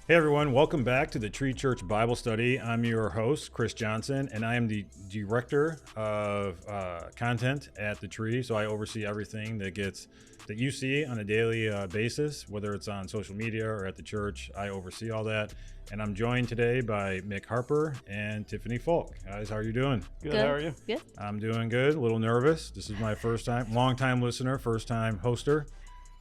Hey everyone, welcome back to the Tree.Church Bible Study. I'm your host, Chris Johnson, and I am the director of content at the Tree. So I oversee everything that you see on a daily basis, whether it's on social media or at the church. I oversee all that. And I'm joined today by Mick Harper and Tiffany Fulk. Guys, how are you doing? Good. How are you? Good. I'm doing good. A little nervous. This is my first time, long-time listener, first-time hoster.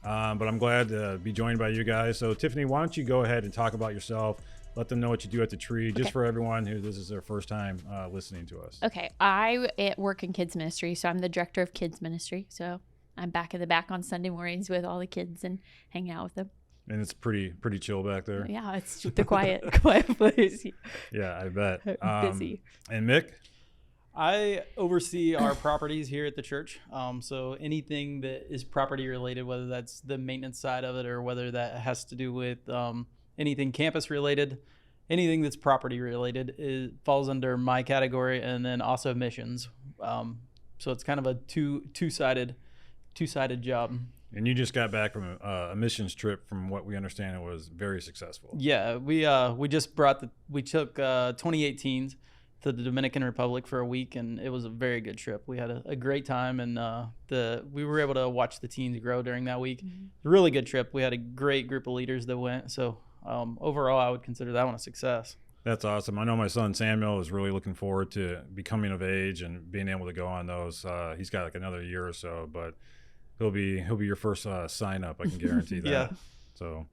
But I'm glad to be joined by you guys. So Tiffany, why don't you go ahead and talk about yourself? Let them know what you do at the Tree, just for everyone who this is their first time listening to us. Okay. I work in kids ministry, so I'm the director of kids ministry. So I'm back in the back on Sunday mornings with all the kids and hanging out with them. And it's pretty chill back there. Yeah, it's the quiet place. Yeah, I bet. Busy. And Mick? I oversee our properties here at the church. So anything that is property related, whether that's the maintenance side of it or whether that has to do with anything campus related, anything that's property related, it falls under my category, and then also missions. So it's kind of a two-sided job. And you just got back from a missions trip. From what we understand, it was very successful. Yeah, we just we took 2018s to the Dominican Republic for a week, and it was a very good trip. We had a great time, and we were able to watch the teens grow during that week. Mm-hmm. Really good trip. We had a great group of leaders that went. So overall, I would consider that one a success. That's awesome. I know my son Samuel is really looking forward to becoming of age and being able to go on those. He's got like another year or so, but he'll be your first sign up. I can guarantee that. Yeah. So,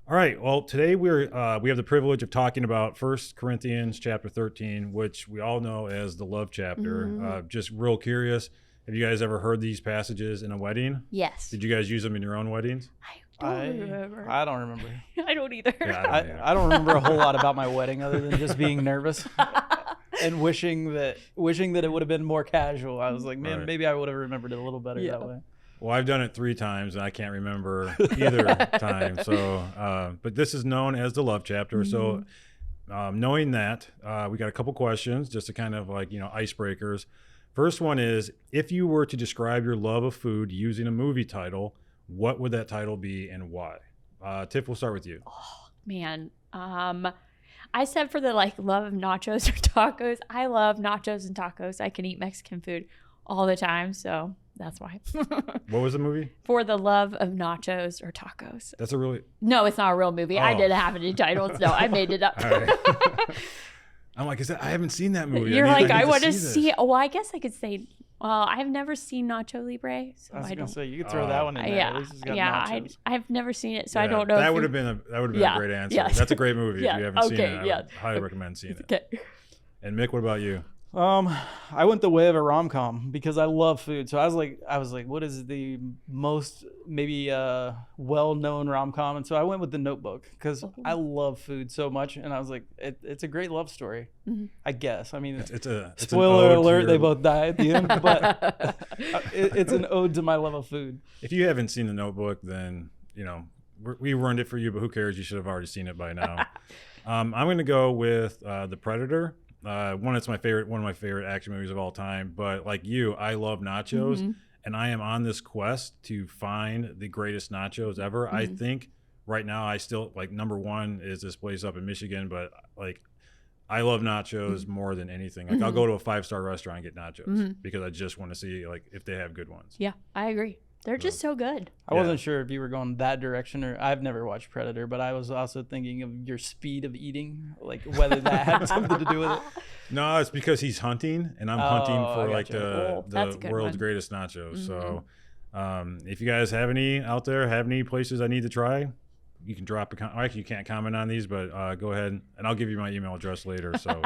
all right. Well, today we have the privilege of talking about 1 Corinthians chapter 13, which we all know as the love chapter. Mm-hmm. Just real curious, have you guys ever heard these passages in a wedding? Yes. Did you guys use them in your own weddings? I don't remember. I don't either. Yeah, I don't remember a whole lot about my wedding other than just being nervous and wishing that it would have been more casual. I was like, man, Right. Maybe I would have remembered it a little better that way. Well, I've done it 3 times, and I can't remember either time. So, but this is known as the love chapter. Mm-hmm. So, knowing that, we got a couple questions just to kind of icebreakers. First one is, if you were to describe your love of food using a movie title, what would that title be and why? Tiff, we'll start with you. Oh, man. I said for the love of nachos or tacos. I love nachos and tacos. I can eat Mexican food all the time, so that's why. What was the movie? For the love of nachos or tacos. That's a really... No, it's not a real movie. I didn't have any titles. No, I made it up. All right. I'm like, I haven't seen that movie. You're I want to see it. Well, I guess I could say, I've never seen Nacho Libre, so I was I don't. Gonna say, you could throw that one in there. At least it's got nachos. I've never seen it, so I don't know. That would have been a great answer. Yes. That's a great movie. If you haven't seen it, I would highly recommend seeing it. Okay. And Mick, what about you? I went the way of a rom-com because I love food. So I was like, what is the most maybe well-known rom-com? And so I went with The Notebook because I love food so much, and I was like, it's a great love story. Mm-hmm. I guess. I mean, it's spoiler alert, they both die at the end, but it's an ode to my love of food. If you haven't seen The Notebook, then we ruined it for you, but who cares? You should have already seen it by now. I'm going to go with The Predator. One of my favorite action movies of all time. But like you, I love nachos, and I am on this quest to find the greatest nachos ever. I think right now I still number one is this place up in Michigan, but I love nachos more than anything. I'll go to a 5-star restaurant and get nachos because I just want to see if they have good ones. Yeah, I agree. They're just so good. I wasn't sure if you were going that direction, or I've never watched Predator, but I was also thinking of your speed of eating, whether that had something to do with it. No, it's because he's hunting, and I'm hunting for the world's greatest nachos. Mm-hmm. So if you guys have any places I need to try, you can drop a comment. Actually, you can't comment on these, but go ahead, and I'll give you my email address later. So,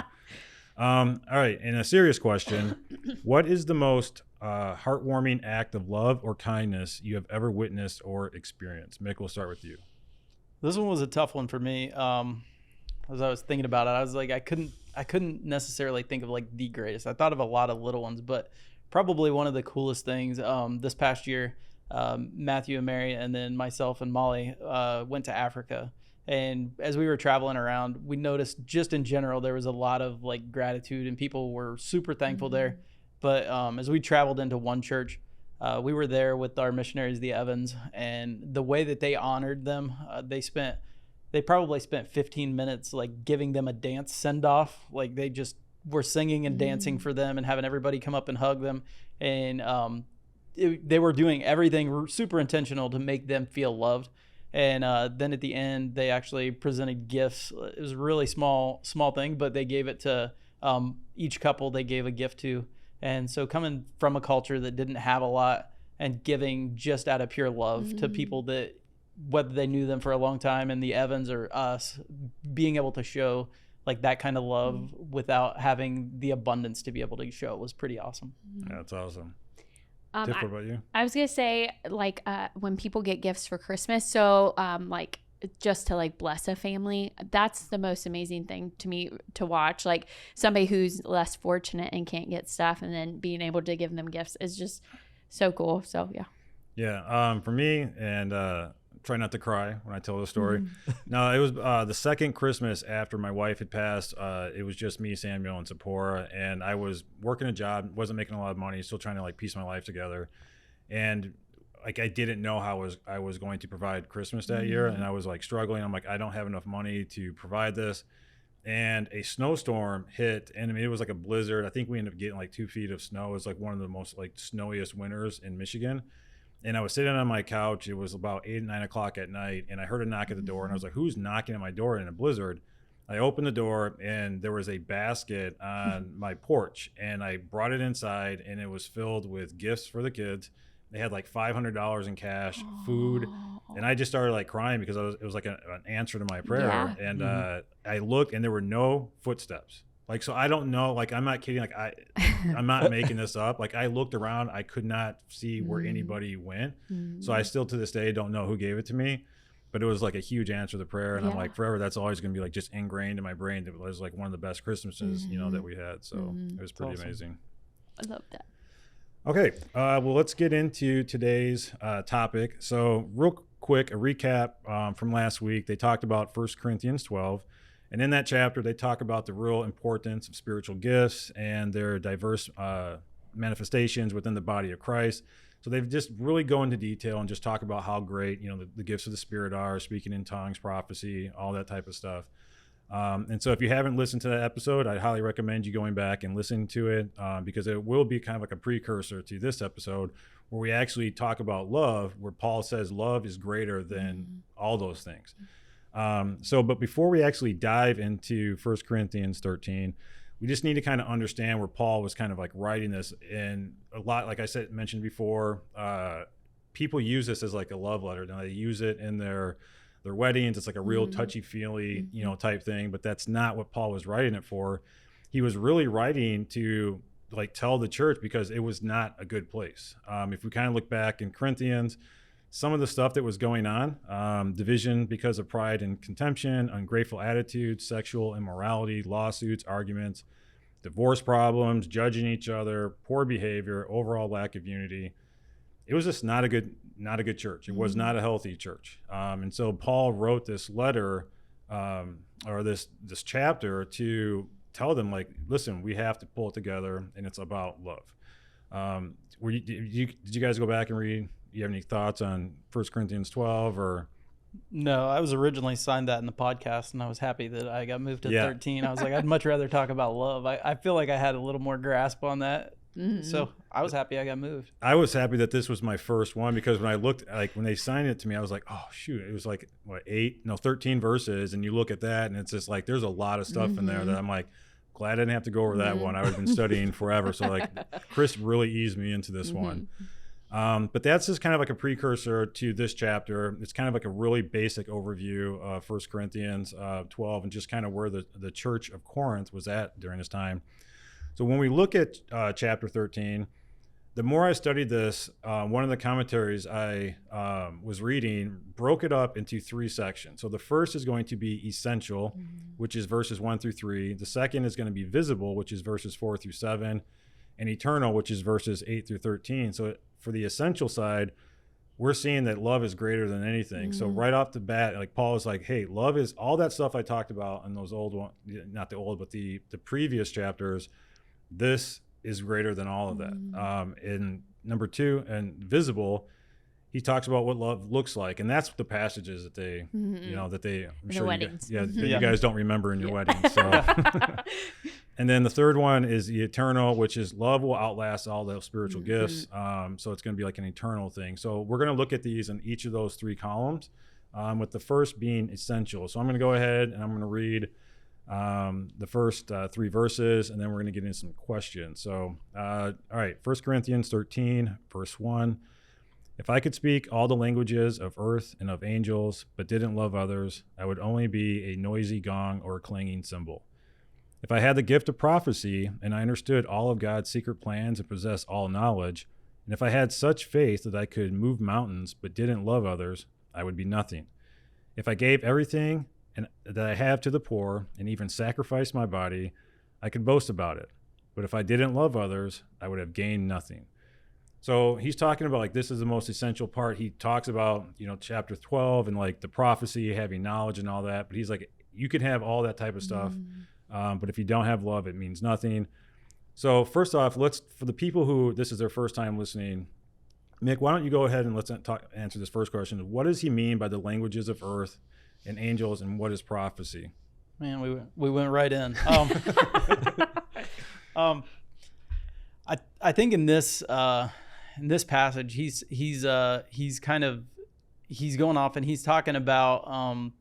all right. And a serious question: what is the most heartwarming act of love or kindness you have ever witnessed or experienced? Mick, we'll start with you. This one was a tough one for me. As I was thinking about it, I was like, I couldn't necessarily think of the greatest. I thought of a lot of little ones, but probably one of the coolest things this past year, Matthew and Mary, and then myself and Molly went to Africa. And as we were traveling around, we noticed just in general, there was a lot of gratitude, and people were super thankful there. But as we traveled into one church, we were there with our missionaries, the Evans, and the way that they honored them, they spent they probably spent 15 minutes like giving them a dance send off. Like they just were singing and dancing for them and having everybody come up and hug them. And they were doing everything super intentional to make them feel loved. And then at the end, they actually presented gifts. It was a really small thing, but they gave it to each couple they gave a gift to. And so coming from a culture that didn't have a lot and giving just out of pure love to people that, whether they knew them for a long time and the Evans or us, being able to show like that kind of love without having the abundance to be able to show was pretty awesome. Yeah, that's awesome. Tiff, what about you? I was gonna say like when people get gifts for Christmas, so like just to like bless a family, that's the most amazing thing to me to watch. Like somebody who's less fortunate and can't get stuff, and then being able to give them gifts is just so cool. So yeah. For me, and try not to cry when I tell the story. No, it was the second Christmas after my wife had passed. It was just me, Samuel, and Zipporah, and I was working a job, wasn't making a lot of money, still trying to like piece my life together, and like I didn't know how I was going to provide Christmas that year, and I was like struggling. I'm like, I don't have enough money to provide this, and a snowstorm hit, and I mean it was like a blizzard. I think we ended up getting like 2 feet of snow. It was like one of the most like snowiest winters in Michigan. And I was sitting on my couch. It was about 8, 9 o'clock at night, and I heard a knock at the door, and I was like, who's knocking at my door in a blizzard? I opened the door, and there was a basket on my porch, and I brought it inside, and it was filled with gifts for the kids. They had like $500 in cash, food, and I just started like crying because it was like an answer to my prayer. Yeah. And I looked, and there were no footsteps. Like, so I don't know, like, I'm not kidding. Like I'm not making this up. Like I looked around, I could not see where anybody went. So I still to this day don't know who gave it to me, but it was like a huge answer to the prayer. And I'm like, forever, that's always going to be like just ingrained in my brain. It was like one of the best Christmases, you know, that we had. So it was pretty amazing. I love that. Okay. Well, let's get into today's topic. So real quick, a recap from last week. They talked about 1 Corinthians 12. And in that chapter, they talk about the real importance of spiritual gifts and their diverse manifestations within the body of Christ. So they've just really go into detail and just talk about how great, you know, the gifts of the Spirit are, speaking in tongues, prophecy, all that type of stuff. And so if you haven't listened to that episode, I highly recommend you going back and listening to it because it will be kind of like a precursor to this episode where we actually talk about love, where Paul says love is greater than all those things. But before we actually dive into 1 Corinthians 13, we just need to kind of understand where Paul was kind of like writing this. And a lot, like I said, mentioned before, people use this as like a love letter. Now they use it in their weddings. It's like a real touchy-feely, you know, type thing, but that's not what Paul was writing it for. He was really writing to like tell the church because it was not a good place. If we kind of look back in Corinthians, some of the stuff that was going on, division because of pride and contention, ungrateful attitudes, sexual immorality, lawsuits, arguments, divorce problems, judging each other, poor behavior, overall lack of unity. It was just not a good church. It was not a healthy church. And so Paul wrote this letter or this chapter to tell them, like, listen, we have to pull it together, and it's about love. Did you guys go back and read? You have any thoughts on 1 Corinthians 12 or? No, I was originally signed that in the podcast, and I was happy that I got moved to 13. I was like, I'd much rather talk about love. I feel like I had a little more grasp on that. So I was happy I got moved. I was happy that this was my first one because when I looked, like when they signed it to me, I was like, oh shoot, it was like 13 verses, and you look at that, and it's just like there's a lot of stuff in there that I'm like, glad I didn't have to go over that one. I would have been studying forever. So like Chris really eased me into this one. But that's just kind of like a precursor to this chapter. It's kind of like a really basic overview of 1 Corinthians 12 and just kind of where the church of Corinth was at during this time. So when we look at chapter 13, the more I studied this, one of the commentaries I was reading broke it up into 3 sections. So the first is going to be essential, which is verses 1 through 3. The second is going to be visible, which is verses 4 through 7, and eternal, which is verses 8 through 13. So for the essential side, we're seeing that love is greater than anything. So right off the bat, like Paul is like, hey, love is all that stuff I talked about in those not the old, but the previous chapters. This is greater than all of that. And number 2, and visible, he talks about what love looks like, and that's the passages that they, I'm sure weddings. that you guys don't remember in your wedding. So, and then the third one is the eternal, which is love will outlast all the spiritual gifts. So it's going to be like an eternal thing. So we're going to look at these in each of those three columns, with the first being essential. So I'm going to go ahead and I'm going to read the first three verses, and then we're going to get into some questions. So, all right, 1 Corinthians 13, verse 1. If I could speak all the languages of earth and of angels, but didn't love others, I would only be a noisy gong or a clanging cymbal. If I had the gift of prophecy, and I understood all of God's secret plans and possessed all knowledge, and if I had such faith that I could move mountains, but didn't love others, I would be nothing. If I gave everything that I have to the poor, and even sacrificed my body, I could boast about it. But if I didn't love others, I would have gained nothing. So he's talking about like this is the most essential part. He talks about, chapter 12 and like the prophecy, having knowledge and all that. But he's like, you can have all that type of stuff. But if you don't have love, it means nothing. So first off, for the people who this is their first time listening, Mick, why don't you go ahead and let's answer this first question. What does he mean by the languages of earth and angels, and what is prophecy? Man, we went right in. I think in this passage, he's going off and he's talking about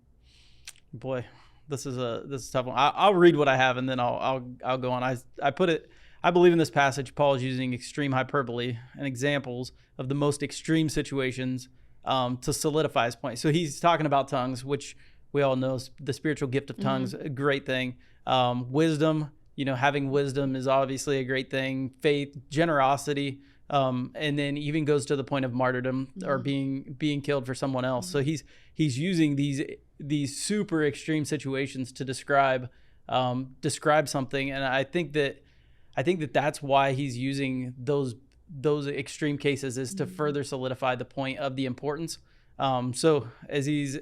this is a tough one. I'll read what I have and then I'll go on. I believe in this passage Paul is using extreme hyperbole and examples of the most extreme situations to solidify his point. So he's talking about tongues, which we all know the spiritual gift of tongues, a great thing. Wisdom, having wisdom is obviously a great thing. Faith, generosity, and then even goes to the point of martyrdom or being killed for someone else. So he's using these super extreme situations to describe something, and I think that that's why he's using those extreme cases is to further solidify the point of the importance. So as he's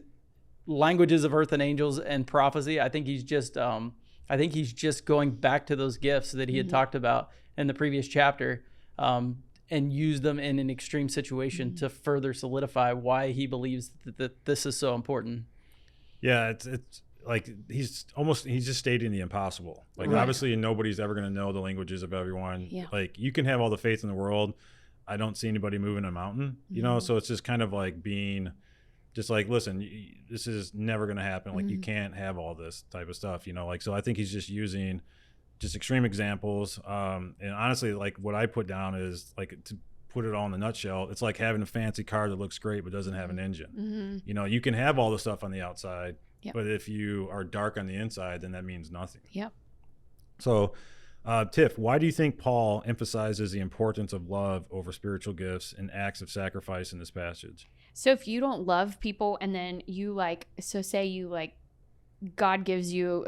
languages of earth and angels and prophecy, I think he's just going back to those gifts that he had talked about in the previous chapter, and use them in an extreme situation to further solidify why he believes that this is so important. Yeah, it's like he's just stating the impossible. Like obviously nobody's ever going to know the languages of everyone. Yeah. Like you can have all the faith in the world. I don't see anybody moving a mountain, so it's just kind of like being just like, listen, this is never going to happen. Like you can't have all this type of stuff, so I think he's just using just extreme examples. And honestly, like what I put down is like, to put it all in the nutshell, it's like having a fancy car that looks great but doesn't have an engine. You can have all the stuff on the outside, but if you are dark on the inside, then that means nothing. So Tiff, why do you think Paul emphasizes the importance of love over spiritual gifts and acts of sacrifice in this passage? So if you don't love people, and then say God gives you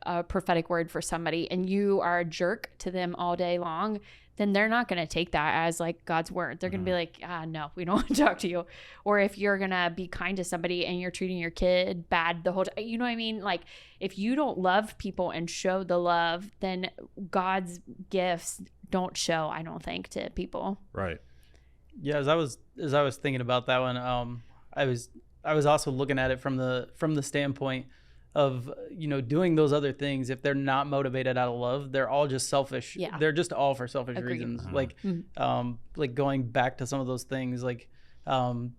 a prophetic word for somebody, and you are a jerk to them all day long, then they're not going to take that as like God's word. They're going to be like, no, we don't want to talk to you. Or if you're going to be kind to somebody and you're treating your kid bad the whole time, you know what I mean? Like if you don't love people and show the love, then God's gifts don't show, I don't think, to people. Right. Yeah. As I was thinking about that one, I was also looking at it from the standpoint of, doing those other things. If they're not motivated out of love, they're all just selfish. Yeah. They're just all for selfish reasons. Like going back to some of those things, like, whether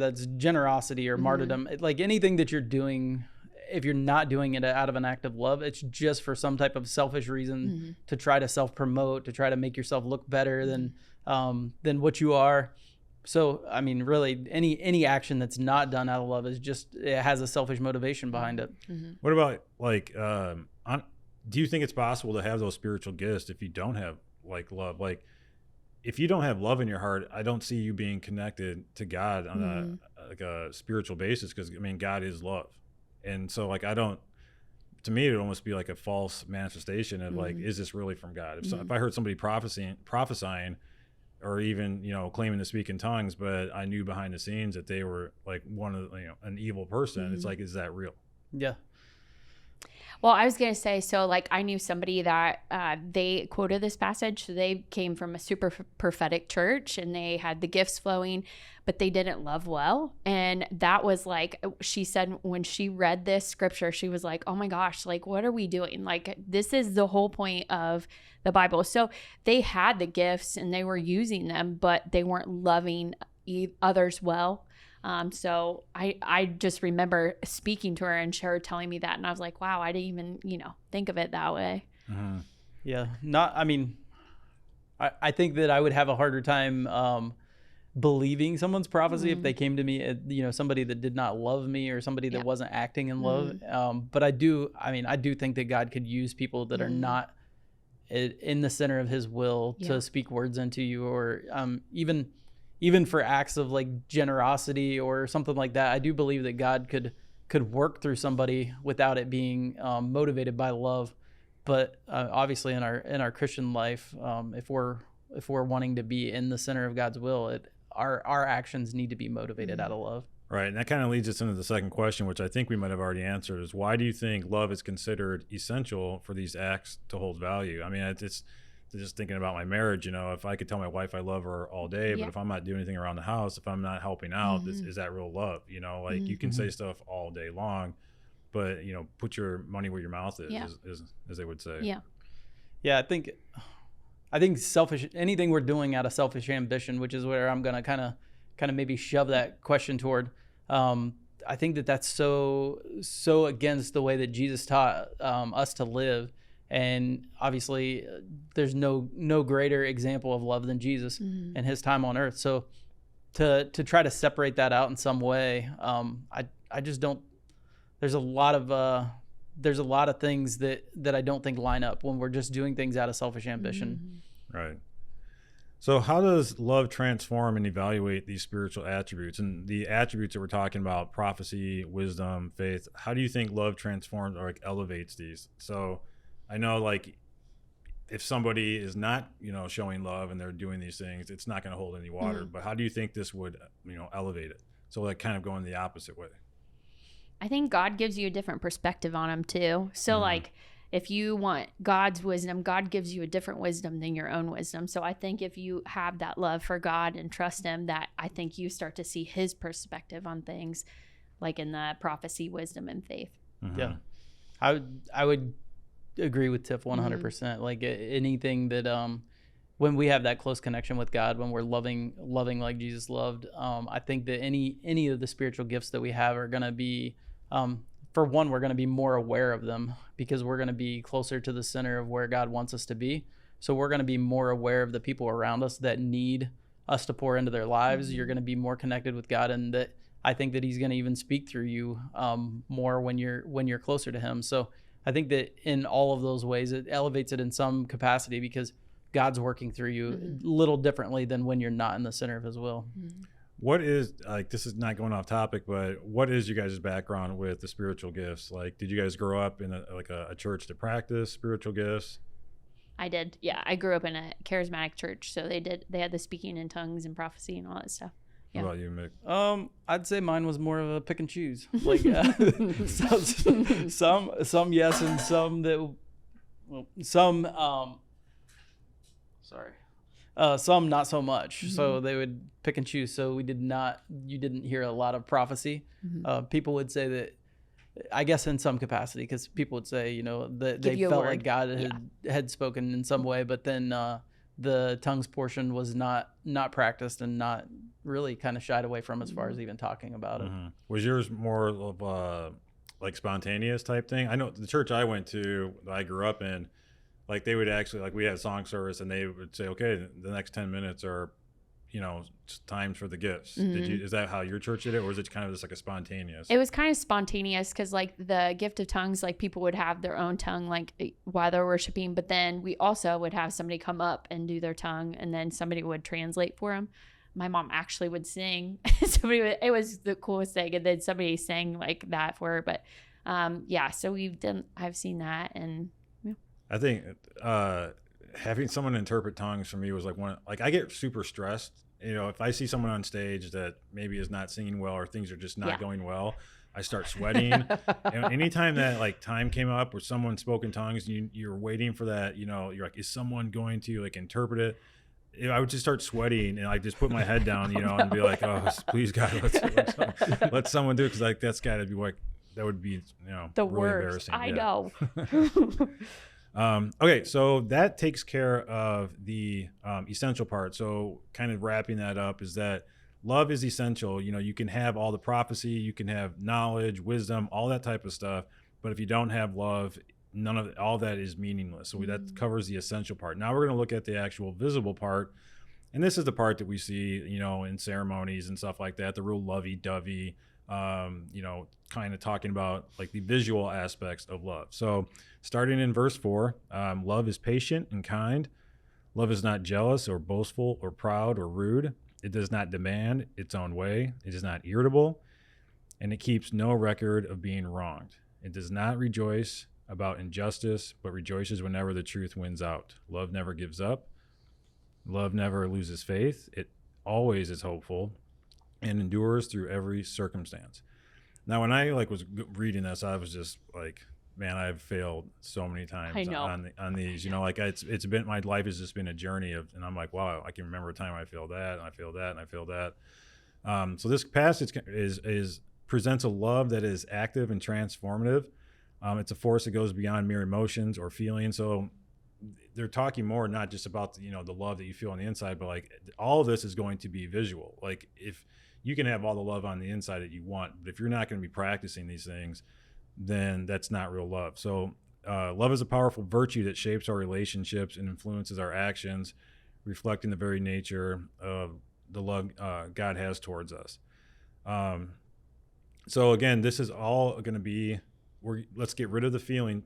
that's generosity or martyrdom, like anything that you're doing, if you're not doing it out of an act of love, it's just for some type of selfish reason to try to self-promote, to try to make yourself look better than what you are. So, I mean, really, any action that's not done out of love it has a selfish motivation behind it. What about do you think it's possible to have those spiritual gifts if you don't have like love? Like, if you don't have love in your heart, I don't see you being connected to God on a spiritual basis, because I mean, God is love, and so like to me, it would almost be like a false manifestation of like, is this really from God? If I heard somebody prophesying. Or even, claiming to speak in tongues, but I knew behind the scenes that they were like one of an evil person. It's like, is that real? Yeah. Well, I was going to say, so like I knew somebody that they quoted this passage. So they came from a super prophetic church and they had the gifts flowing, but they didn't love well. And that was like, she said when she read this scripture, she was like, oh my gosh, like what are we doing? Like this is the whole point of the Bible. So they had the gifts and they were using them, but they weren't loving others well. So I just remember speaking to her and her telling me that. And I was like, wow, I didn't even, think of it that way. Mm-hmm. Yeah. I think that I would have a harder time, believing someone's prophecy if they came to me, somebody that did not love me or somebody that wasn't acting in love. But I do think that God could use people that are not in the center of his will to speak words into you, or even for acts of like generosity or something like that. I do believe that God could work through somebody without it being motivated by love. But obviously in our Christian life, if we're wanting to be in the center of God's will, our actions need to be motivated out of love. Right. And that kind of leads us into the second question, which I think we might have already answered, is why do you think love is considered essential for these acts to hold value? I mean, it's just thinking about my marriage, if I could tell my wife I love her all day, but if I'm not doing anything around the house, if I'm not helping out, is that real love? You can say stuff all day long, but, put your money where your mouth is, as they would say. Yeah. Yeah. I think selfish, anything we're doing out of selfish ambition, which is where I'm going to kind of maybe shove that question toward. I think that's so against the way that Jesus taught us to live. And obviously there's no greater example of love than Jesus and his time on earth. So to try to separate that out in some way, I just don't, there's a lot of things that I don't think line up when we're just doing things out of selfish ambition. Right. So how does love transform and evaluate these spiritual attributes? And the attributes that we're talking about, prophecy, wisdom, faith, how do you think love transforms or elevates these? So I know like if somebody is not, showing love and they're doing these things, it's not going to hold any water. But how do you think this would, elevate it? So like kind of going the opposite way. I think God gives you a different perspective on them too. So like if you want God's wisdom, God gives you a different wisdom than your own wisdom. So I think if you have that love for God and trust him, that I think you start to see his perspective on things, like in the prophecy, wisdom, and faith. Yeah. I would agree with Tiff 100%. Like anything that when we have that close connection with God, when we're loving like Jesus loved, I think that any of the spiritual gifts that we have are going to be for one, we're going to be more aware of them because we're going to be closer to the center of where God wants us to be. So we're going to be more aware of the people around us that need us to pour into their lives. You're going to be more connected with God, and that I think that he's going to even speak through you more when you're closer to him. So I think that in all of those ways, it elevates it in some capacity because God's working through you a little differently than when you're not in the center of his will. What is, like, this is not going off topic, but what is you guys' background with the spiritual gifts? Like, did you guys grow up in a church to practice spiritual gifts? I did. Yeah. I grew up in a charismatic church. So they had the speaking in tongues and prophecy and all that stuff. Yeah. What about you, Mick? I'd say mine was more of a pick and choose. Like some yes, and some some not so much. So they would pick and choose. So you didn't hear a lot of prophecy. People would say that, I guess in some capacity, because people would say, that they felt like God had spoken in some way, but then the tongues portion was not practiced and not really kind of shied away from as far as even talking about it. Was yours more of like spontaneous type thing? I know the church I went to, that I grew up in, like they would actually, like we had song service and they would say, okay, the next 10 minutes are, times for the gifts. Is that how your church did it? Or was it kind of just like a spontaneous? It was kind of spontaneous because like the gift of tongues, like people would have their own tongue, like while they're worshiping, but then we also would have somebody come up and do their tongue and then somebody would translate for them. My mom actually would sing. It was the coolest thing. And then somebody sang like that for her. But so I've seen that. And I think having someone interpret tongues for me was I get super stressed. If I see someone on stage that maybe is not singing well or things are just not going well, I start sweating. And anytime that like time came up where someone spoke in tongues, and you're waiting for that, you know, you're like, is someone going to like interpret it? I would just start sweating and I just put my head down, you know, and be like, oh, please God, let someone do it. Cause like, that's gotta be like, that would be, you know, the really worst. embarrassing. I Yeah. know. Okay. So that takes care of the essential part. So kind of wrapping that up is that love is essential. You know, you can have all the prophecy, you can have knowledge, wisdom, all that type of stuff. But if you don't have love, none of all that is meaningless. So that covers the essential part. Now we're going to look at the actual visible part. And this is the part that we see, you know, in ceremonies and stuff like that, the real lovey-dovey, you know, kind of talking about like the visual aspects of love. So starting in verse 4, love is patient and kind. Love is not jealous or boastful or proud or rude. It does not demand its own way. It is not irritable. And it keeps no record of being wronged. It does not rejoice about injustice, but rejoices whenever the truth wins out. Love never gives up. Love never loses faith. It always is hopeful and endures through every circumstance. Now, when I like was reading this, I was just like, man, I've failed so many times on these, you know, like it's been, my life has just been a journey of, and I'm like, wow, I can remember a time I failed that and I failed that and I failed that. So this passage presents a love that is active and transformative. It's a force that goes beyond mere emotions or feelings. So they're talking more, not just about, you know, the love that you feel on the inside, but like all of this is going to be visual. Like if you can have all the love on the inside that you want, but if you're not going to be practicing these things, then that's not real love. So love is a powerful virtue that shapes our relationships and influences our actions, reflecting the very nature of the love God has towards us. So again, this is all going to be, let's get rid of the feeling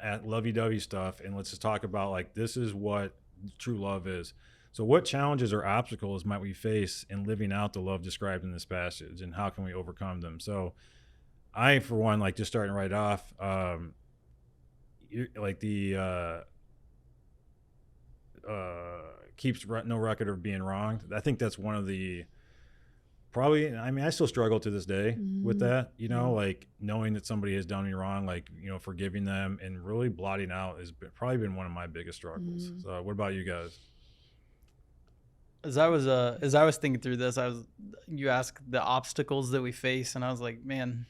at lovey-dovey stuff, and let's just talk about like, this is what true love is. So what challenges or obstacles might we face in living out the love described in this passage, and how can we overcome them? So I, for one, like just starting right off, like the keeps no record of being wronged. I think that's one of the, probably, I mean, I still struggle to this day with that, you know, like knowing that somebody has done me wrong, like, you know, forgiving them and really blotting out has probably been one of my biggest struggles. So what about you guys? As I was thinking through this, you asked the obstacles that we face, and I was like, man,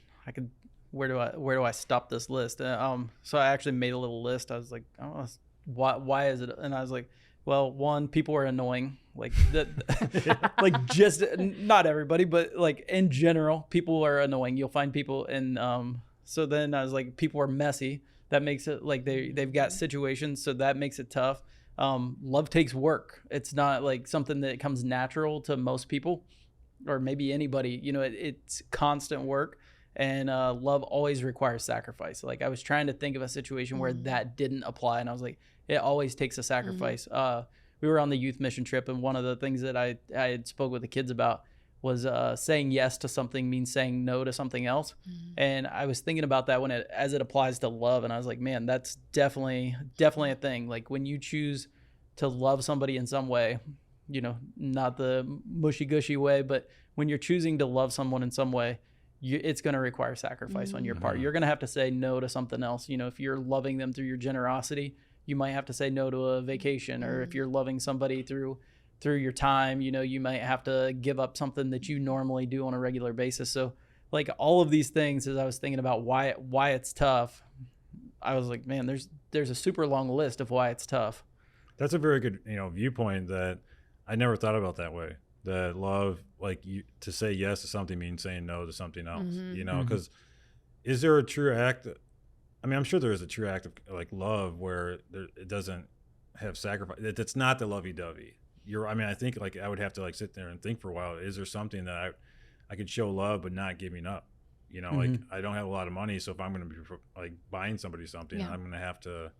where do I stop this list? So I actually made a little list. I was like, oh, why is it? And I was like, well, one, people are annoying, like that, like just not everybody, but like in general, people are annoying. You'll find people, and so then I was like, people are messy. That makes it like they've got situations, so that makes it tough. Love takes work. It's not like something that comes natural to most people, or maybe anybody. You know, it's constant work, and love always requires sacrifice. Like I was trying to think of a situation where that didn't apply, and I was like, it always takes a sacrifice. We were on the youth mission trip, and one of the things that I had spoke with the kids about was saying yes to something means saying no to something else. And I was thinking about that as it applies to love, and I was like, man, that's definitely a thing. Like when you choose to love somebody in some way, you know, not the mushy gushy way, but when you're choosing to love someone in some way, it's going to require sacrifice on your part. You're going to have to say no to something else. You know, if you're loving them through your generosity, you might have to say no to a vacation, or if you're loving somebody through your time, you know, you might have to give up something that you normally do on a regular basis. So like all of these things, as I was thinking about why it's tough, I was like, man, there's a super long list of why it's tough. That's a very good, you know, viewpoint that I never thought about that way. That love, like to say yes to something means saying no to something else, you know, because is there a true act? I mean, I'm sure there is a true act of like love where it doesn't have sacrifice. It's not the lovey-dovey. I mean, I think like I would have to like sit there and think for a while. Is there something that I could show love but not giving up? You know, like I don't have a lot of money, so if I'm going to be like buying somebody something, I'm going to have to,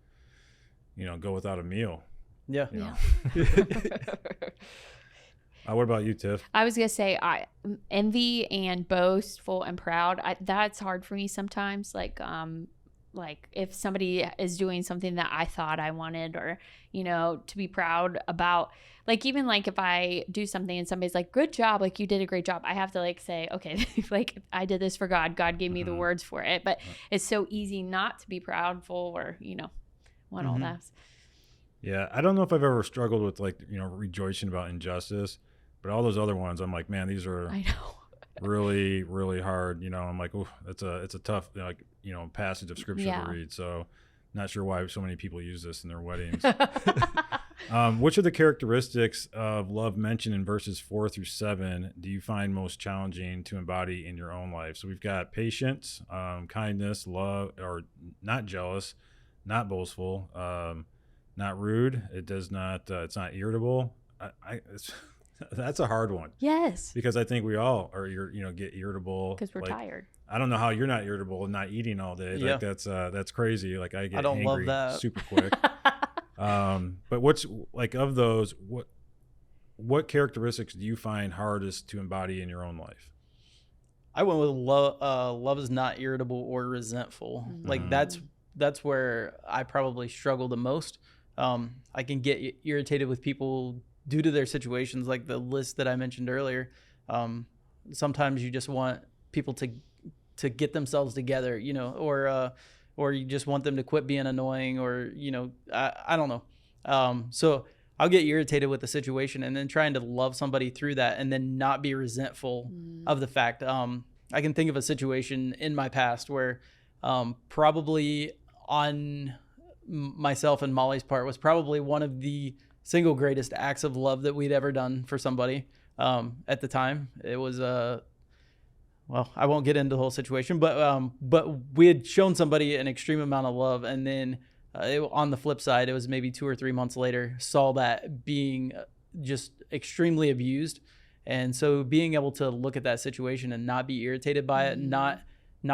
you know, go without a meal. Yeah. You know? What about you, Tiff? I was gonna say, envy and boastful and proud. That's hard for me sometimes. Like, like if somebody is doing something that I thought I wanted, or, you know, to be proud about, like, even like if I do something and somebody's like, good job, like you did a great job, I have to like say, okay, like I did this for God. God gave me the words for it. But it's so easy not to be proudful or, you know, want all that. Yeah. I don't know if I've ever struggled with like, you know, rejoicing about injustice, but all those other ones, I'm like, man, these are I know. really, really hard. You know, I'm like, oh, it's a tough, like, you know, passage of scripture to read. So not sure why so many people use this in their weddings. Which of the characteristics of love mentioned in verses 4-7 do you find most challenging to embody in your own life? So we've got patience, kindness, love, or not jealous, not boastful, not rude. It does not. It's not irritable. That's a hard one. Yes. Because I think we all are, get irritable because we're tired. I don't know how you're not irritable and not eating all day. Yeah. Like that's crazy. Like I don't angry love that. super quick. But what's like of those, what characteristics do you find hardest to embody in your own life? I went with love is not irritable or resentful. Like that's where I probably struggle the most. I can get irritated with people due to their situations, like the list that I mentioned earlier. Sometimes you just want people to get themselves together, you know, or you just want them to quit being annoying, or, you know, I don't know. So I'll get irritated with the situation, and then trying to love somebody through that and then not be resentful of the fact. I can think of a situation in my past where probably on myself and Molly's part was probably one of the single greatest acts of love that we'd ever done for somebody. At the time, it was well, I won't get into the whole situation, but we had shown somebody an extreme amount of love, and then on the flip side, it was maybe 2 or 3 months later, saw that being just extremely abused. And so being able to look at that situation and not be irritated by it, not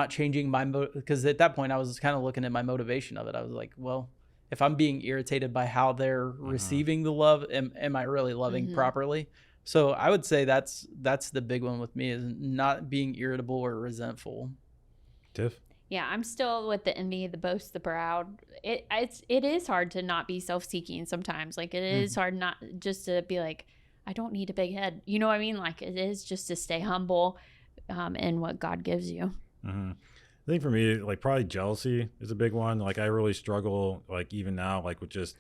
changing because at that point I was kind of looking at my motivation of it. I was like, well, if I'm being irritated by how they're receiving the love, am I really loving properly? So I would say that's the big one with me, is not being irritable or resentful. Tiff? Yeah, I'm still with the envy, the boast, the proud. It is hard to not be self-seeking sometimes. Like it is hard not just to be like, I don't need a big head. You know what I mean? Like it is just to stay humble in what God gives you. I think for me, like probably jealousy is a big one. Like I really struggle, like even now, like with just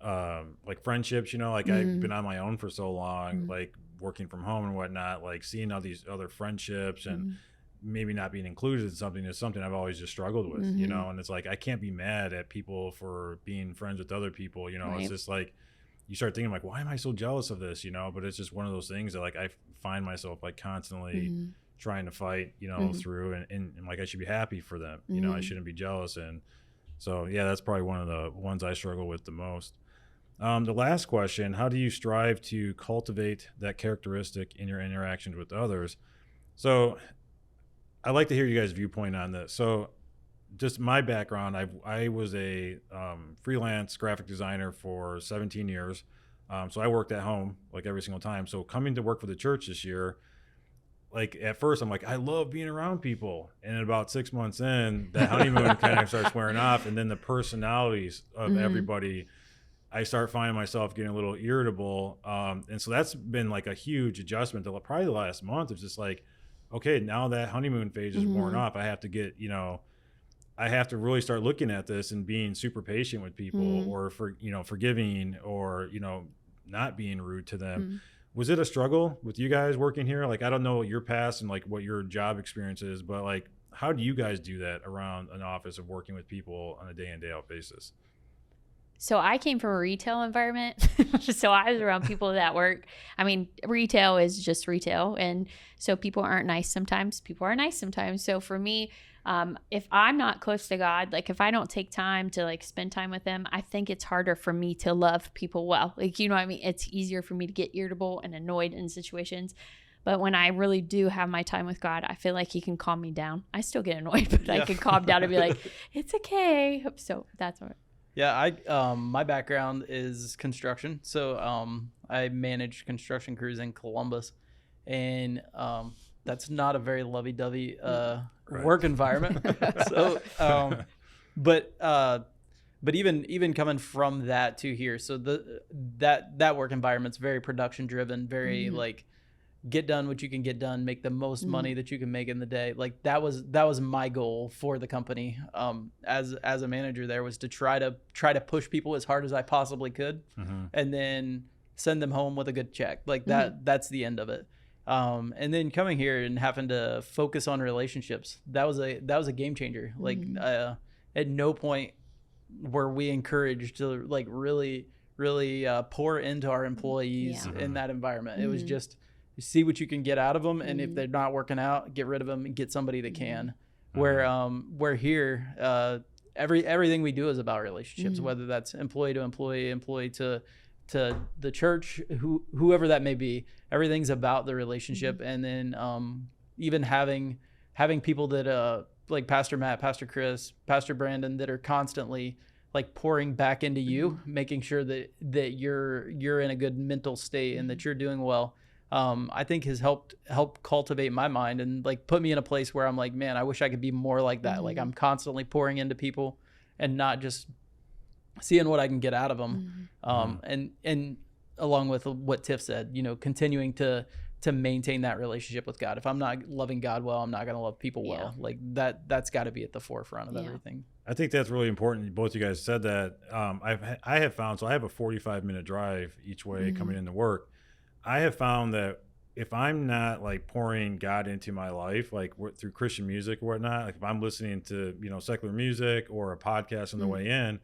like friendships, you know, like I've been on my own for so long, like working from home and whatnot, like seeing all these other friendships and maybe not being included in something is something I've always just struggled with, you know. And it's like I can't be mad at people for being friends with other people, you know. It's just like you start thinking like, why am I so jealous of this, you know? But it's just one of those things that like I find myself like constantly trying to fight, you know, through and like I should be happy for them, you know. I shouldn't be jealous. And so yeah, that's probably one of the ones I struggle with the most. The last question, how do you strive to cultivate that characteristic in your interactions with others? So I'd like to hear you guys' viewpoint on this. So just my background, I was a freelance graphic designer for 17 years. So I worked at home like every single time. So coming to work for the church this year, like at first I'm like, I love being around people. And about 6 months in, that honeymoon kind of starts wearing off. And then the personalities of everybody, I start finding myself getting a little irritable. And so that's been like a huge adjustment to probably the last month. It's just like, okay, now that honeymoon phase is worn off, I have to get, you know, I have to really start looking at this and being super patient with people or forgiving or, you know, not being rude to them. Was it a struggle with you guys working here? Like, I don't know your past and like what your job experience is, but like, how do you guys do that around an office of working with people on a day in, day out basis? So I came from a retail environment. So I was around people that work. I mean, retail is just retail. And so people aren't nice sometimes. People are nice sometimes. So for me, if I'm not close to God, like if I don't take time to like spend time with him, I think it's harder for me to love people well. Like, you know what I mean? It's easier for me to get irritable and annoyed in situations. But when I really do have my time with God, I feel like he can calm me down. I still get annoyed, but I can calm down and be like, it's okay. So that's what. Yeah, my background is construction. So I manage construction crews in Columbus, and that's not a very lovey-dovey work environment. So But even coming from that to here, so that work environment's very production driven, very like get done what you can get done, make the most money that you can make in the day. Like that was my goal for the company as a manager there, was to try to push people as hard as I possibly could, and then send them home with a good check. Like that's the end of it. And then coming here and having to focus on relationships, that was a game changer. Like at no point were we encouraged to like really pour into our employees in that enviirment. It was just see what you can get out of them, and if they're not working out, get rid of them and get somebody that can. Where here, everything we do is about relationships, whether that's employee to employee, employee to the church, whoever that may be. Everything's about the relationship. And then even having people that like Pastor Matt, Pastor Chris, Pastor Brandon, that are constantly like pouring back into you, making sure that you're in a good mental state and that you're doing well. I think has helped cultivate my mind and like put me in a place where I'm like, man, I wish I could be more like that. Like I'm constantly pouring into people and not just seeing what I can get out of them. And along with what Tiff said, you know, continuing to maintain that relationship with God. If I'm not loving God well, I'm not going to love people well. Like that's got to be at the forefront of everything. I think that's really important. Both you guys said that. I have found, so I have a 45-minute drive each way coming into work. I have found that if I'm not like pouring God into my life, like through Christian music or whatnot, like if I'm listening to, you know, secular music or a podcast on the way in,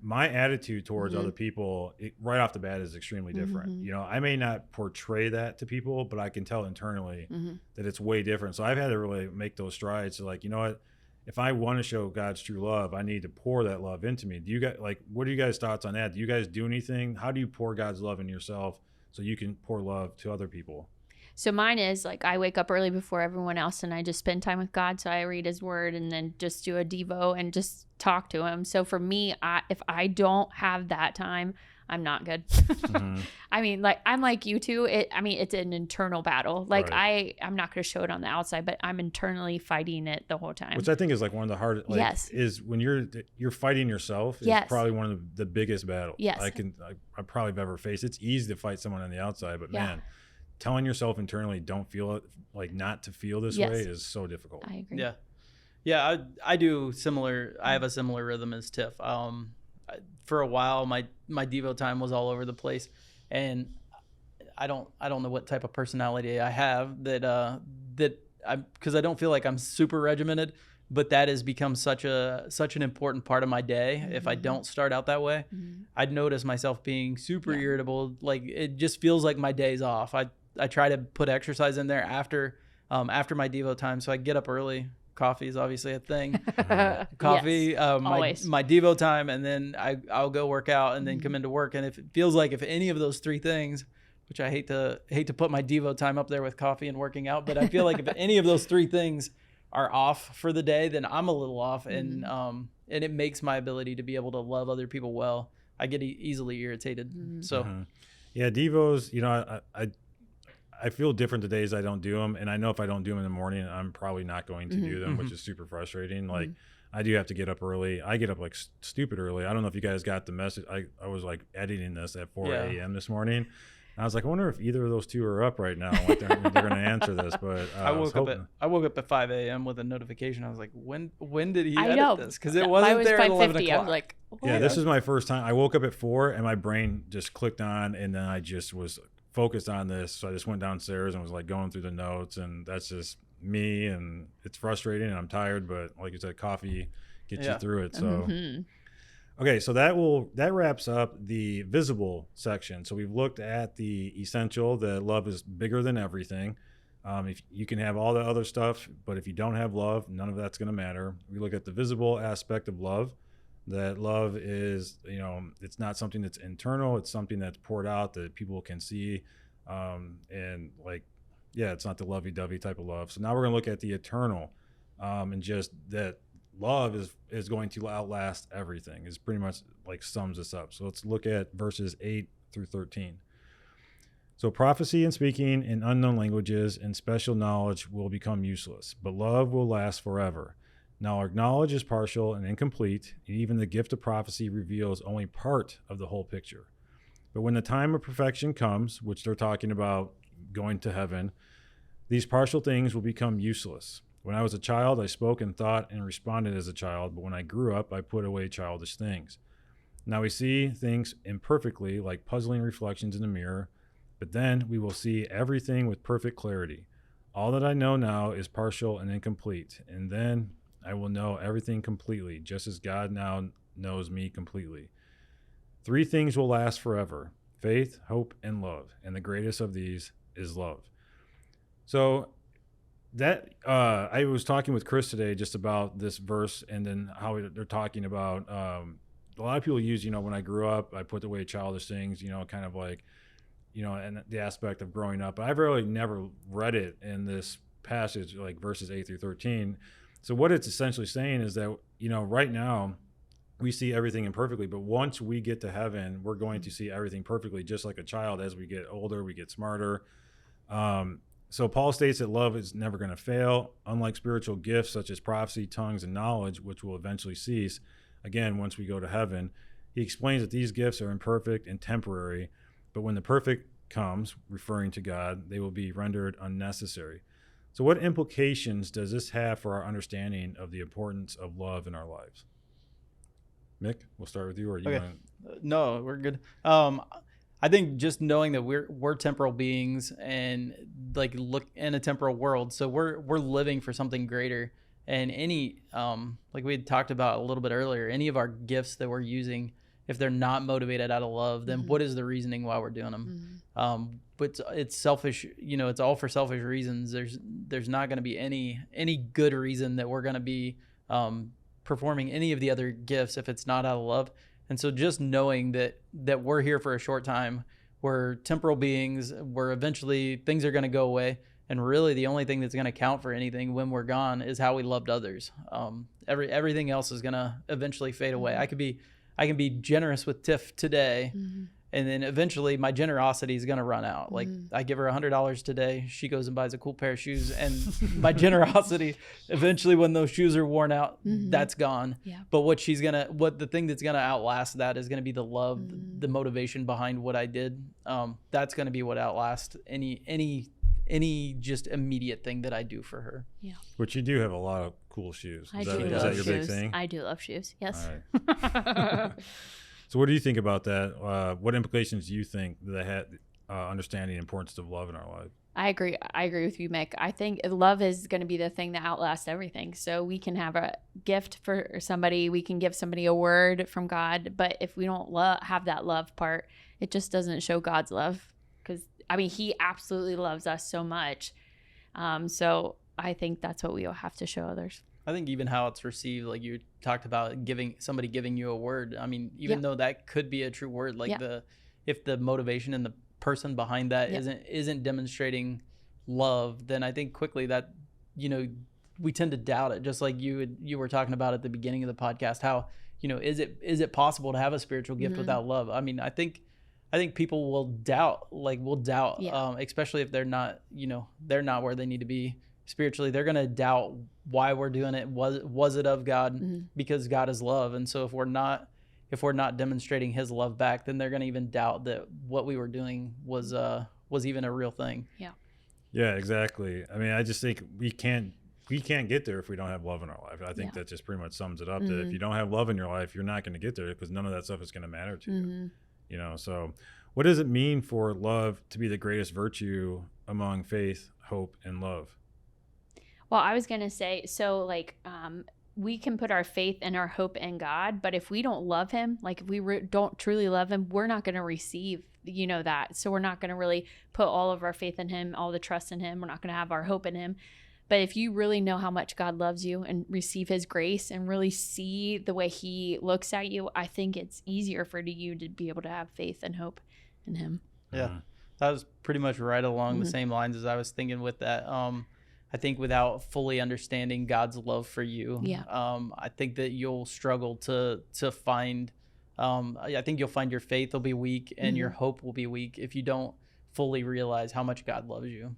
my attitude towards other people right off the bat is extremely different. You know, I may not portray that to people, but I can tell internally that it's way different. So I've had to really make those strides to like, you know what, if I want to show God's true love, I need to pour that love into me. Do you guys like, what are you guys' thoughts on that? Do you guys do anything? How do you pour God's love in yourself so you can pour love to other people? So mine is like I wake up early before everyone else and I just spend time with God. So I read his word and then just do a Devo and just talk to him. So for me, if I don't have that time, I'm not good. I mean, like I'm like you two. It's an internal battle. Like I'm not going to show it on the outside, but I'm internally fighting it the whole time. Which I think is like one of the hardest. Like, is when you're fighting yourself. Is probably one of the biggest battles I probably have ever faced. It's easy to fight someone on the outside, but man, telling yourself internally don't feel it, like not to feel this way, is so difficult. I agree. Yeah, I do similar. I have a similar rhythm as Tiff. For a while, my Devo time was all over the place, and I don't know what type of personality I have that because I don't feel like I'm super regimented, but that has become such an important part of my day. If I don't start out that way, I'd notice myself being super irritable. Like it just feels like my day's off. I try to put exercise in there after my Devo time, so I get up early. Coffee is obviously a thing. Coffee, my Devo time, and then I'll go work out and then come into work. And if it feels like if any of those three things, which I hate to put my Devo time up there with coffee and working out, but I feel like if any of those three things are off for the day, then I'm a little off, and it makes my ability to be able to love other people well. I get easily irritated. So, yeah, Devos. You know, I feel different the days I don't do them, and I know if I don't do them in the morning, I'm probably not going to do them, which is super frustrating. Like I do have to get up early. I get up like stupid early. I don't know if you guys got the message. I was like editing this at 4 a.m. this morning. And I was like, I wonder if either of those two are up right now. Like they're going to answer this, but I woke up at 5 a.m. with a notification. I was like, when did he edit this? Because it wasn't there at 11 o'clock. I was like, what? Yeah, this is my first time. I woke up at 4 and my brain just clicked on, and then I just was focused on this. So I just went downstairs and was like going through the notes, and that's just me, and it's frustrating and I'm tired, but like you said, coffee gets you through it. So okay, so that wraps up the visible section. So we've looked at the essential, that love is bigger than everything. If you can have all the other stuff, but if you don't have love, none of that's going to matter. We look at the visible aspect of love, that love is, you know, it's not something that's internal, it's something that's poured out that people can see. And like, yeah, it's not the lovey-dovey type of love. So now we're going to look at the eternal, and just that love is going to outlast everything, is pretty much like sums this up. So let's look at verses 8 through 13. So prophecy and speaking in unknown languages and special knowledge will become useless, but love will last forever. Now our knowledge is partial and incomplete, and even the gift of prophecy reveals only part of the whole picture. But when the time of perfection comes, which they're talking about going to heaven, these partial things will become useless. When I was a child, I spoke and thought and responded as a child, but when I grew up, I put away childish things. Now we see things imperfectly, like puzzling reflections in a mirror, but then we will see everything with perfect clarity. All that I know now is partial and incomplete, and then I will know everything completely, just as God now knows me completely. 3 things will last forever: faith, hope, and love, and the greatest of these is love. So that I was talking with Chris today just about this verse, and then how they're talking about a lot of people use, when I grew up, I put away childish things, kind of like, and the aspect of growing up. I've really never read it in this passage, like verses 8 through 13. So what it's essentially saying is that, right now we see everything imperfectly, but once we get to heaven, we're going to see everything perfectly, just like a child. As we get older, we get smarter. So Paul states that love is never going to fail, unlike spiritual gifts such as prophecy, tongues, and knowledge, which will eventually cease. Again, once we go to heaven, he explains that these gifts are imperfect and temporary, but when the perfect comes, referring to God, they will be rendered unnecessary. So what implications does this have for our understanding of the importance of love in our lives? Mick, we'll start with you. Or you Okay. want... No, we're good. I think just knowing that we're temporal beings and like look in a temporal world, so we're living for something greater. And any like we had talked about a little bit earlier, any of our gifts that we're using, if they're not motivated out of love, then what is the reasoning why we're doing them? But it's selfish, it's all for selfish reasons. There's not going to be any good reason that we're going to be performing any of the other gifts if it's not out of love. And so just knowing that we're here for a short time, we're temporal beings, we're eventually, things are going to go away. And really the only thing that's going to count for anything when we're gone is how we loved others. Everything else is going to eventually fade away. I can be generous with Tiff today, and then eventually my generosity is going to run out. Like I give her $100 today, she goes and buys a cool pair of shoes, and my generosity eventually, when those shoes are worn out, that's gone. Yeah. But what the thing that's going to outlast that is going to be the love, the motivation behind what I did. That's going to be what outlasts any just immediate thing that I do for her. Yeah. Which you do have a lot of cool shoes. Is that your big thing? I do love shoes. Yes. All right. So what do you think about that? What implications do you think that had understanding the importance of love in our life? I agree with you, Mick. I think love is going to be the thing that outlasts everything. So we can have a gift for somebody, we can give somebody a word from God, but if we don't have that love part, it just doesn't show God's love. Because he absolutely loves us so much. So I think that's what we will have to show others. I think even how it's received, like you talked about somebody giving you a word. Even though that could be a true word, like if the motivation and the person behind that isn't demonstrating love, then I think quickly that, we tend to doubt it. Just like you were talking about at the beginning of the podcast, how, is it possible to have a spiritual gift without love? I think people will doubt, especially if they're not where they need to be spiritually. They're going to doubt why we're doing it. Was it of God? Because God is love. And so if we're not demonstrating his love back, then they're going to even doubt that what we were doing was even a real thing. Yeah. Yeah, exactly. I just think we can't get there if we don't have love in our life. I think that just pretty much sums it up, that if you don't have love in your life, you're not going to get there, because none of that stuff is going to matter to you. So what does it mean for love to be the greatest virtue among faith, hope, and love? Well, I was going to say, so we can put our faith and our hope in God, but if we don't love him, if we don't truly love him, we're not going to receive, that. So we're not going to really put all of our faith in him, all the trust in him. We're not going to have our hope in him. But if you really know how much God loves you and receive his grace and really see the way he looks at you, I think it's easier for you to be able to have faith and hope in him. Yeah, that was pretty much right along the same lines as I was thinking with that. I think without fully understanding God's love for you, I think that you'll struggle to find, I think you'll find your faith will be weak and your hope will be weak if you don't fully realize how much God loves you.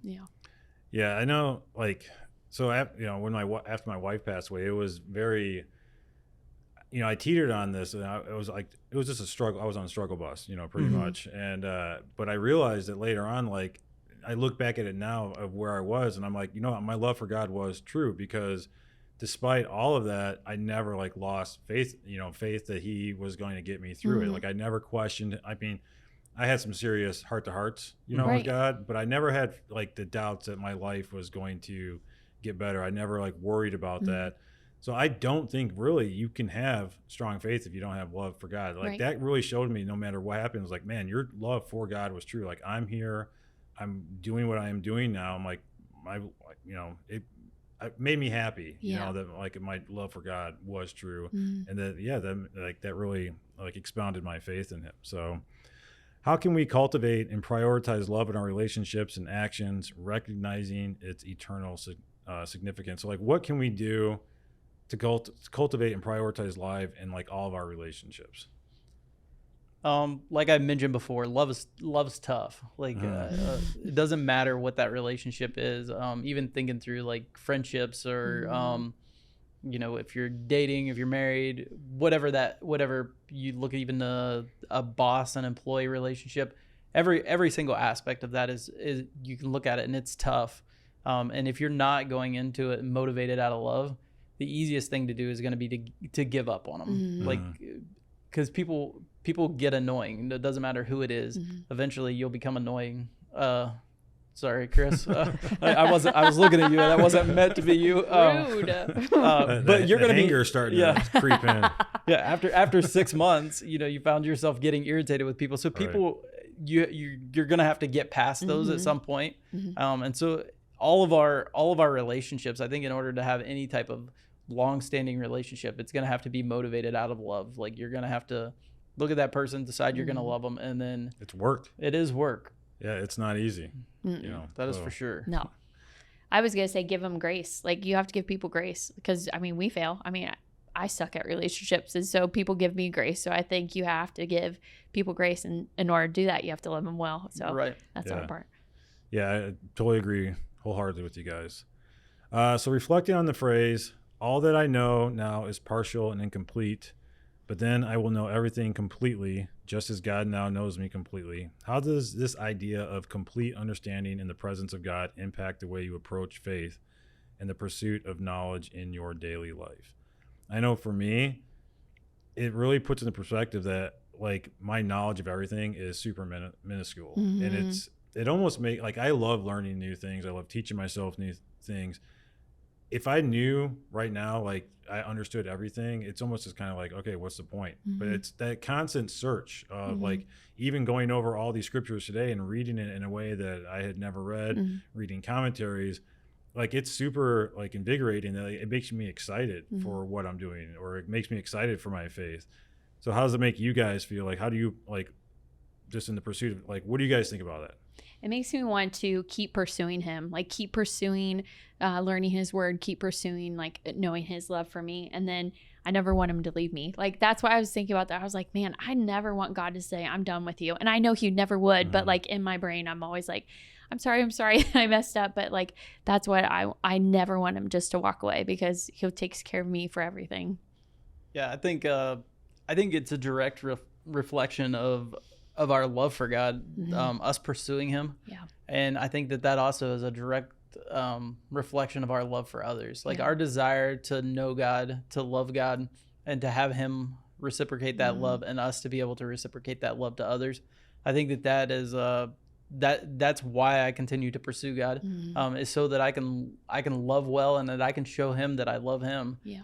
Yeah, I know, So when after my wife passed away, it was very, I teetered on this, and it was just a struggle. I was on a struggle bus, pretty much. And but I realized that later on, like I look back at it now of where I was, and I'm like, my love for God was true, because despite all of that, I never like lost faith, faith that He was going to get me through it. Like I never questioned. I mean, I had some serious heart to hearts, with God, but I never had like the doubts that my life was going to get better. I never like worried about that. So I don't think really you can have strong faith if you don't have love for God. Like that really showed me, no matter what happens, like, man, your love for God was true. Like I'm here, I'm doing what I am doing now. I'm like, it made me happy, that like my love for God was true. And that really like expounded my faith in Him. So how can we cultivate and prioritize love in our relationships and actions, recognizing its eternal significance? So like, what can we do to cultivate and prioritize life in like all of our relationships? Like I mentioned before, love's tough. Like it doesn't matter what that relationship is. Even thinking through like friendships or if you're dating, if you're married, whatever you look at, even a boss and employee relationship, every single aspect of that is you can look at it and it's tough. And if you're not going into it motivated out of love, the easiest thing to do is going to be to give up on them. Like, because people get annoying. It doesn't matter who it is. Eventually you'll become annoying. Sorry, Chris. I was looking at you, and that wasn't meant to be you. Rude. But you're gonna anger starting to creep in. Yeah, after 6 months, you found yourself getting irritated with people. So people, you're gonna have to get past those at some point. And so all of our relationships, I think, in order to have any type of long-standing relationship, it's gonna have to be motivated out of love. Like you're gonna have to look at that person, decide you're gonna love them, and then it's work. It is work. Yeah, it's not easy. That is for sure. No. I was going to say give them grace. Like you have to give people grace because, I mean, we fail. I mean, I suck at relationships, and so people give me grace. So I think you have to give people grace, and in order to do that, you have to love them well. So that's the hard part. Yeah, I totally agree wholeheartedly with you guys. So reflecting on the phrase, all that I know now is partial and incomplete, but then I will know everything completely, just as God now knows me completely. How does this idea of complete understanding in the presence of God impact the way you approach faith and the pursuit of knowledge in your daily life? I know for me, it really puts into perspective that like my knowledge of everything is super minuscule. And it almost makes, like, I love learning new things. I love teaching myself new things. If I knew right now, like I understood everything, it's almost just kind of like, okay, what's the point? But it's that constant search of like even going over all these scriptures today and reading it in a way that I had never read, reading commentaries, like it's super like invigorating. That it makes me excited for what I'm doing, or it makes me excited for my faith. So how does it make you guys feel? Like, how do you, like, just in the pursuit of, like, what do you guys think about that? It makes me want to keep pursuing Him, like keep pursuing learning His word, keep pursuing like knowing His love for me. And then I never want Him to leave me. Like that's why I was thinking about that. I was like, man, I never want God to say I'm done with you. And I know He never would, but like in my brain, I'm always like, I'm sorry, I messed up. But like, that's what I never want Him just to walk away, because He takes care of me for everything. Yeah, I think it's a direct reflection of our love for God, us pursuing Him. Yeah. And I think that also is a direct reflection of our love for others. Like our desire to know God, to love God, and to have Him reciprocate that love, and us to be able to reciprocate that love to others. I think that is that's why I continue to pursue God, is so that I can love well, and that I can show Him that I love Him. Yeah.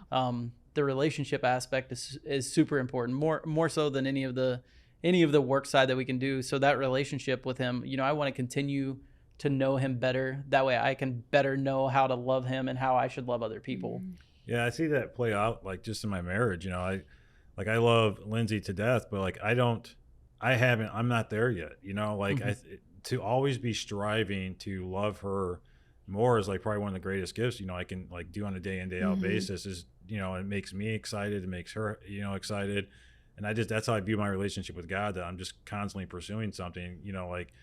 The relationship aspect is super important, more so than any of the work side that we can do. So that relationship with Him, I want to continue to know Him better. That way I can better know how to love Him and how I should love other people. Yeah, I see that play out like just in my marriage. I love Lindsay to death, but like I'm not there yet. To always be striving to love her more is like probably one of the greatest gifts, I can like do on a day in, day out basis is, it makes me excited. It makes her, excited. And that's how I view my relationship with God, that I'm just constantly pursuing something, like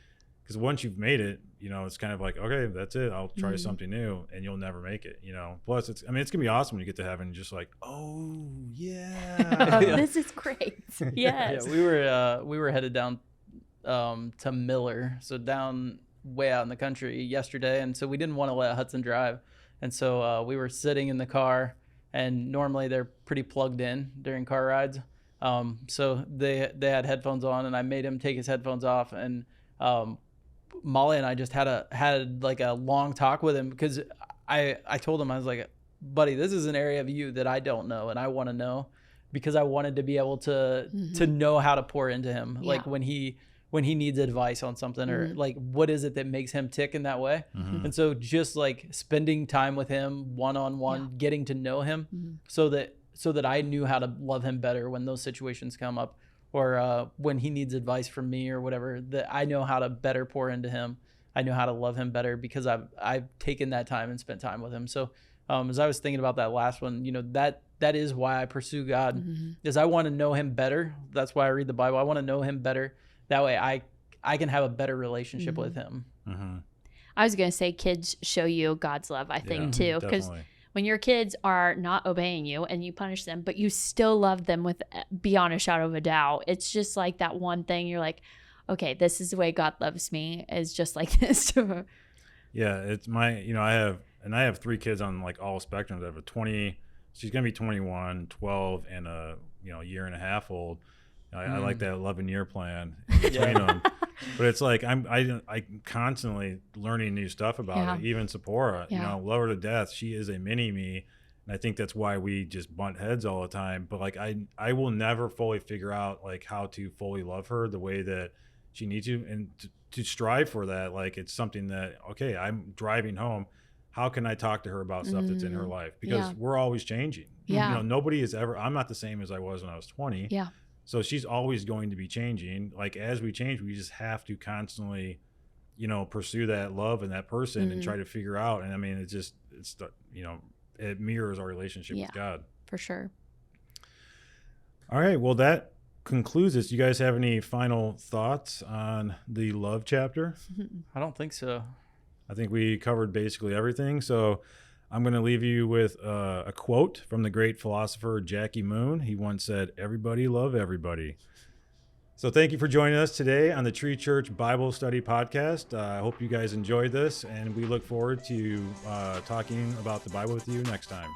because once you've made it, it's kind of like, okay, that's it. I'll try something new, and you'll never make it. Plus, it's gonna be awesome when you get to heaven and just like, oh yeah, this is great. Yes. Yeah, we were headed down to Miller, so down way out in the country yesterday, and so we didn't want to let Hudson drive, and so we were sitting in the car, and normally they're pretty plugged in during car rides. So they had headphones on, and I made him take his headphones off, and Molly and I just had like a long talk with him, because I told him, I was like, buddy, this is an area of you that I don't know, and I want to know, because I wanted to be able to know how to pour into him, like when he needs advice on something, or like what is it that makes him tick in that way. And so just like spending time with him one-on-one, getting to know him, so that I knew how to love him better when those situations come up, or when he needs advice from me or whatever, that I know how to better pour into him. I know how to love him better because I've taken that time and spent time with him. So as I was thinking about that last one, that is why I pursue God, is I want to know him better. That's why I read the Bible. I want to know him better. That way I can have a better relationship with him. I was going to say kids show you God's love, I think, too. Because when your kids are not obeying you and you punish them, but you still love them with beyond a shadow of a doubt, it's just like that one thing you're like, okay, this is the way God loves me, is just like this. Yeah, it's I have 3 kids on like all spectrums. I have a 20, she's going to be 21, 12, and a year and a half old. I like that 11-year plan in between them. But it's like I'm constantly learning new stuff about it. Even Sephora, love her to death. She is a mini me, and I think that's why we just butt heads all the time. But like I will never fully figure out like how to fully love her the way that she needs to, and to strive for that. Like it's something that, okay, I'm driving home, how can I talk to her about stuff that's in her life? Because we're always changing. Nobody is ever. I'm not the same as I was when I was 20. So she's always going to be changing. Like as we change, we just have to constantly, pursue that love in that person and try to figure out. And I mean, it mirrors our relationship with God. For sure. All right. Well, that concludes this. You guys have any final thoughts on the love chapter? I don't think so. I think we covered basically everything. So I'm going to leave you with a quote from the great philosopher Jackie Moon. He once said, "Everybody love everybody." So thank you for joining us today on the Tree.Church Bible Study Podcast. I hope you guys enjoyed this, and we look forward to talking about the Bible with you next time.